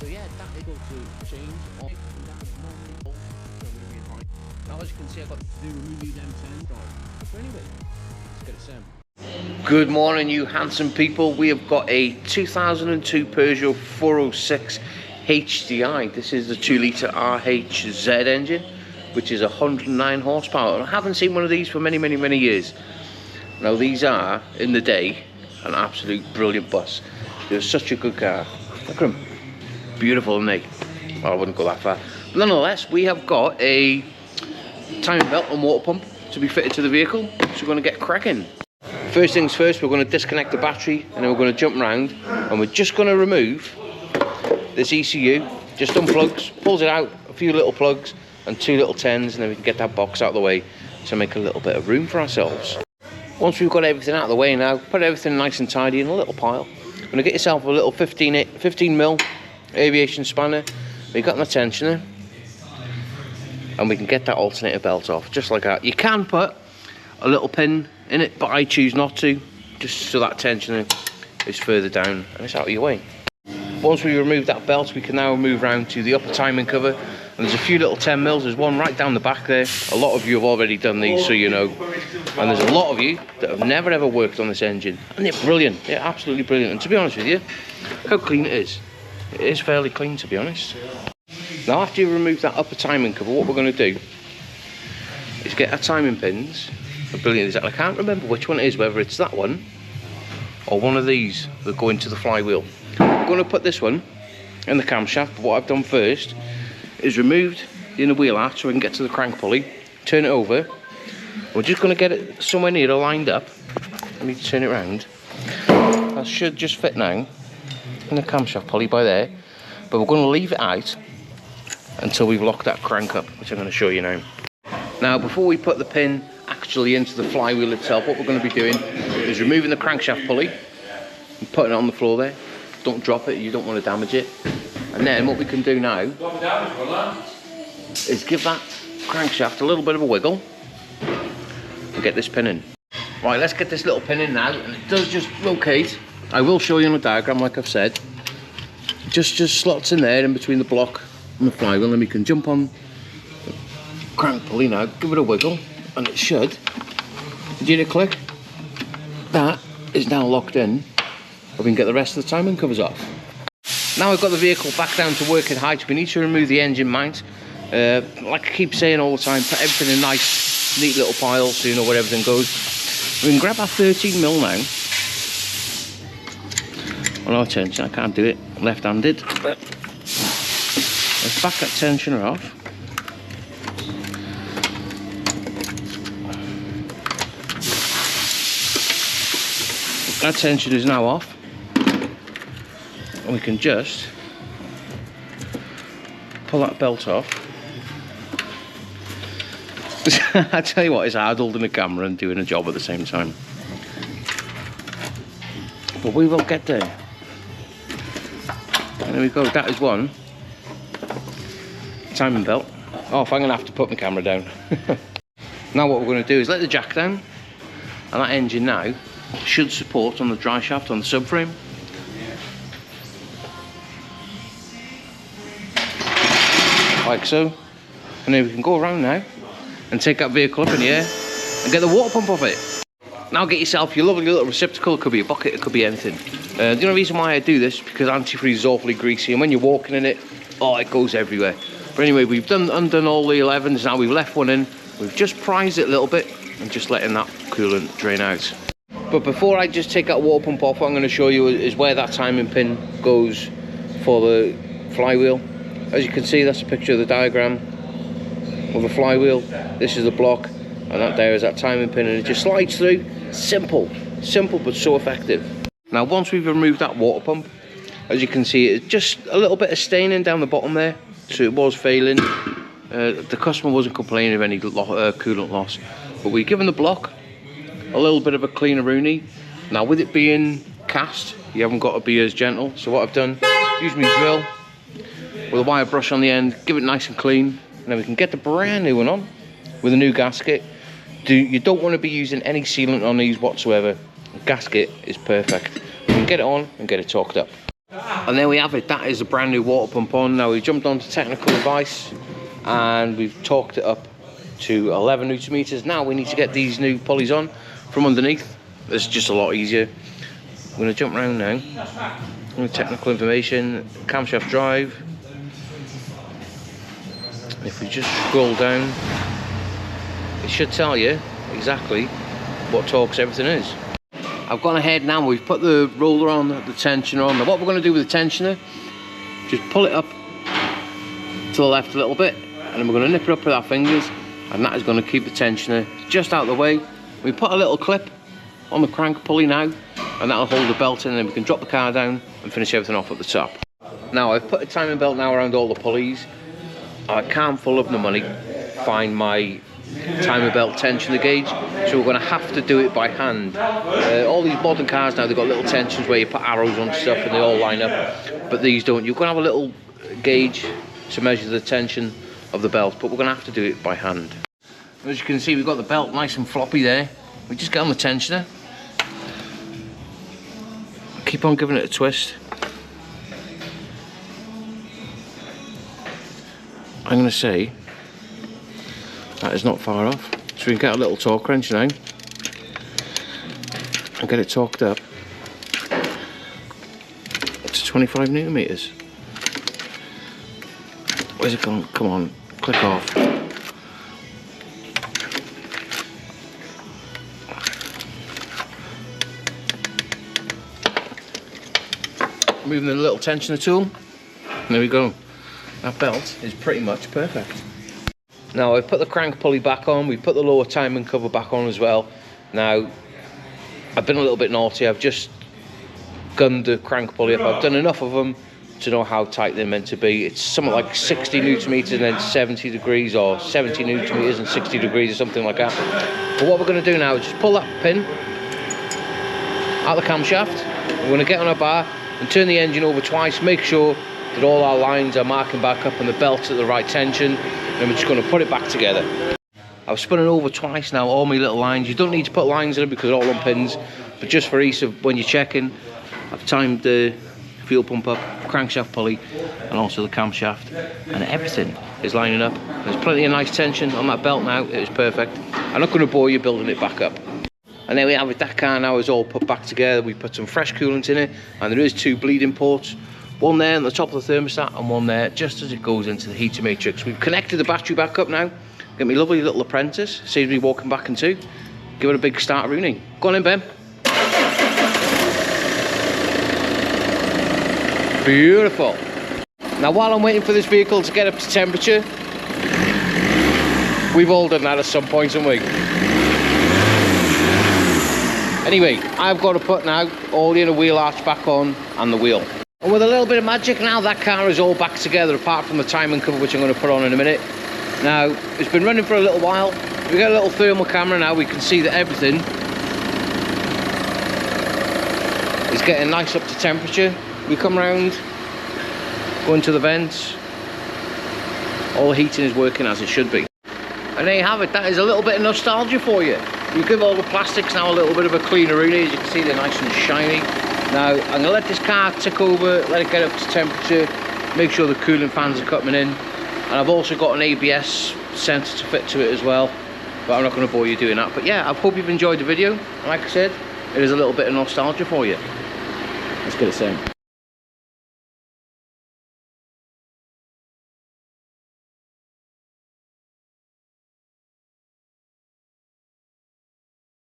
So yeah, that able to change on now. As you can see, I've got to do remove them 10 drive. So anyway, let's get it set. Good morning, you handsome people. We have got a 2002 Peugeot 406 HDI. This is the 2-litre RHZ engine, which is 109 horsepower. And I haven't seen one of these for many years. Now these are, in the day, an absolute brilliant bus. They're such a good car. Look at them. Beautiful, isn't they? Well, I wouldn't go that far. But nonetheless, we have got a timing belt and water pump to be fitted to the vehicle. So we're going to get cracking. First things first, we're going to disconnect the battery and then we're going to jump around and we're just going to remove this ECU. Just unplugs, pulls it out, a few little plugs and 2 little 10s, and then we can get that box out of the way to make a little bit of room for ourselves. Once we've got everything out of the way now, put everything nice and tidy in a little pile. You're going to get yourself a little 15mm aviation spanner. We've got an tensioner, and we can get that alternator belt off, just like that. You can put a little pin in it, but I choose not to, just so that tensioner is further down and it's out of your way. Once we remove that belt, we can now move around to the upper timing cover. And there's a few little 10mm, there's one right down the back there. A lot of you have already done these, so you know. And there's a lot of you that have never ever worked on this engine. And they're brilliant, they're absolutely brilliant. And to be honest with you, how clean it is fairly clean, to be honest. Now after you remove that upper timing cover, what we're going to do is get our timing pins. They're brilliant. I can't remember which one it is, whether it's that one or one of these that go into the flywheel. I'm going to put this one in the camshaft, but what I've done first is removed the inner wheel arch so we can get to the crank pulley, turn it over. We're just going to get it somewhere near lined up. Let me turn it around. That should just fit now in the camshaft pulley by there, but we're going to leave it out until we've locked that crank up, which I'm going to show you now. Now before we put the pin actually into the flywheel itself, what we're going to be doing is removing the crankshaft pulley and putting it on the floor there. Don't drop it, you don't want to damage it. And then what we can do now is give that crankshaft a little bit of a wiggle and get this pin in. Right, let's get this little pin in now, and it does just locate. I will show you on a diagram, like I've said. Just slots in there in between the block and the flywheel, and we can jump on the crank pulley now, give it a wiggle, and it should. Did you hear it click? That is now locked in. We can get the rest of the timing covers off. Now we've got the vehicle back down to working height, we need to remove the engine mount. Like I keep saying all the time, put everything in nice, neat little piles so you know where everything goes. We can grab our 13mm now. On our tension, I can't do it left-handed. Let's back that tensioner off. That tension is now off. And we can just pull that belt off. I tell you what, it's hard holding a camera and doing a job at the same time. But we will get there. And there we go, that is one timing belt. Oh, if I'm going to have to put my camera down. Now what we're going to do is let the jack down, and that engine now should support on the dry shaft on the subframe. Like so. And then we can go around now and take that vehicle up in the air and get the water pump off it. Now get yourself your lovely little receptacle. It could be a bucket, it could be anything. The only reason why I do this is because antifreeze is awfully greasy, and when you're walking in it, oh, it goes everywhere. But anyway, we've undone all the 11s, now we've left one in. We've just prized it a little bit and just letting that coolant drain out. But before I just take that water pump off, what I'm going to show you is where that timing pin goes for the flywheel. As you can see, that's a picture of the diagram of the flywheel. This is the block, and that there is that timing pin, and it just slides through. Simple but so effective. Now once we've removed that water pump, as you can see, it's just a little bit of staining down the bottom there, so it was failing. The customer wasn't complaining of any coolant loss, but we've given the block a little bit of a cleaner rooney. Now with it being cast, you haven't got to be as gentle, so what I've done, use my drill with a wire brush on the end, give it nice and clean, and then we can get the brand new one on with a new gasket. You don't want to be using any sealant on these whatsoever. The gasket is perfect. You can get it on and get it torqued up. And there we have it, that is a brand new water pump on. Now we've jumped onto technical advice and we've torqued it up to 11 Newton meters. Now we need to get these new pulleys on from underneath. This is just a lot easier. I'm going to jump around now. Technical information, camshaft drive. If we just scroll down, it should tell you exactly what torques everything is. I've gone ahead now, we've put the roller on, the tensioner on. Now what we're going to do with the tensioner, just pull it up to the left a little bit, and then we're going to nip it up with our fingers, and that is going to keep the tensioner just out of the way. We put a little clip on the crank pulley now, and that'll hold the belt in, and then we can drop the car down and finish everything off at the top. Now I've put a timing belt now around all the pulleys. I can't for love nor money find my timing belt tensioner gauge, so we're going to have to do it by hand. All these modern cars now, they've got little tensions where you put arrows on stuff and they all line up, but these don't. You're going to have a little gauge to measure the tension of the belt, but we're going to have to do it by hand. As you can see, we've got the belt nice and floppy there. We just get on the tensioner, keep on giving it a twist. I'm going to say that is not far off, so we can get a little torque wrench now and get it torqued up to 25 Newton meters. Where's it gone? Come on, click off. Moving the little tensioner tool, there we go. That belt is pretty much perfect. Now I've put the crank pulley back on, we've put the lower timing cover back on as well. Now I've been a little bit naughty, I've just gunned the crank pulley up. I've done enough of them to know how tight they're meant to be. It's something like 60 Newton meters and then 70 degrees, or 70 Newton meters and 60 degrees or something like that. But what we're going to do now is just pull that pin out of the camshaft. We're going to get on our bar and turn the engine over twice, make sure that all our lines are marking back up and the belt's at the right tension. Then we're just going to put it back together. I've spun it over twice now, all my little lines. You don't need to put lines in it because they're all on pins, but just for ease of when you're checking, I've timed the fuel pump up, crankshaft pulley, and also the camshaft, and everything is lining up. There's plenty of nice tension on that belt now, it is perfect. I'm not going to bore you building it back up. And there we have it, that car now is all put back together. We put some fresh coolant in it, and there is 2 bleeding ports. One there on the top of the thermostat and one there just as it goes into the heater matrix. We've connected the battery back up now. Get me lovely little apprentice, saves me walking back in 2. Give it a big start, Rooney. Go on in, Ben. Beautiful. Now while I'm waiting for this vehicle to get up to temperature, we've all done that at some point, haven't we? Anyway, I've got to put now all the inner wheel arch back on and the wheel. And with a little bit of magic now, that car is all back together, apart from the timing cover, which I'm going to put on in a minute. Now, it's been running for a little while. We've got a little thermal camera now, we can see that everything is getting nice up to temperature. We come round, go into the vents, all the heating is working as it should be. And there you have it, that is a little bit of nostalgia for you. We give all the plastics now a little bit of a cleaner, really. As you can see, they're nice and shiny. Now, I'm going to let this car tick over, let it get up to temperature, make sure the cooling fans are coming in. And I've also got an ABS sensor to fit to it as well, but I'm not going to bore you doing that. But yeah, I hope you've enjoyed the video. Like I said, it is a little bit of nostalgia for you. Let's get it in.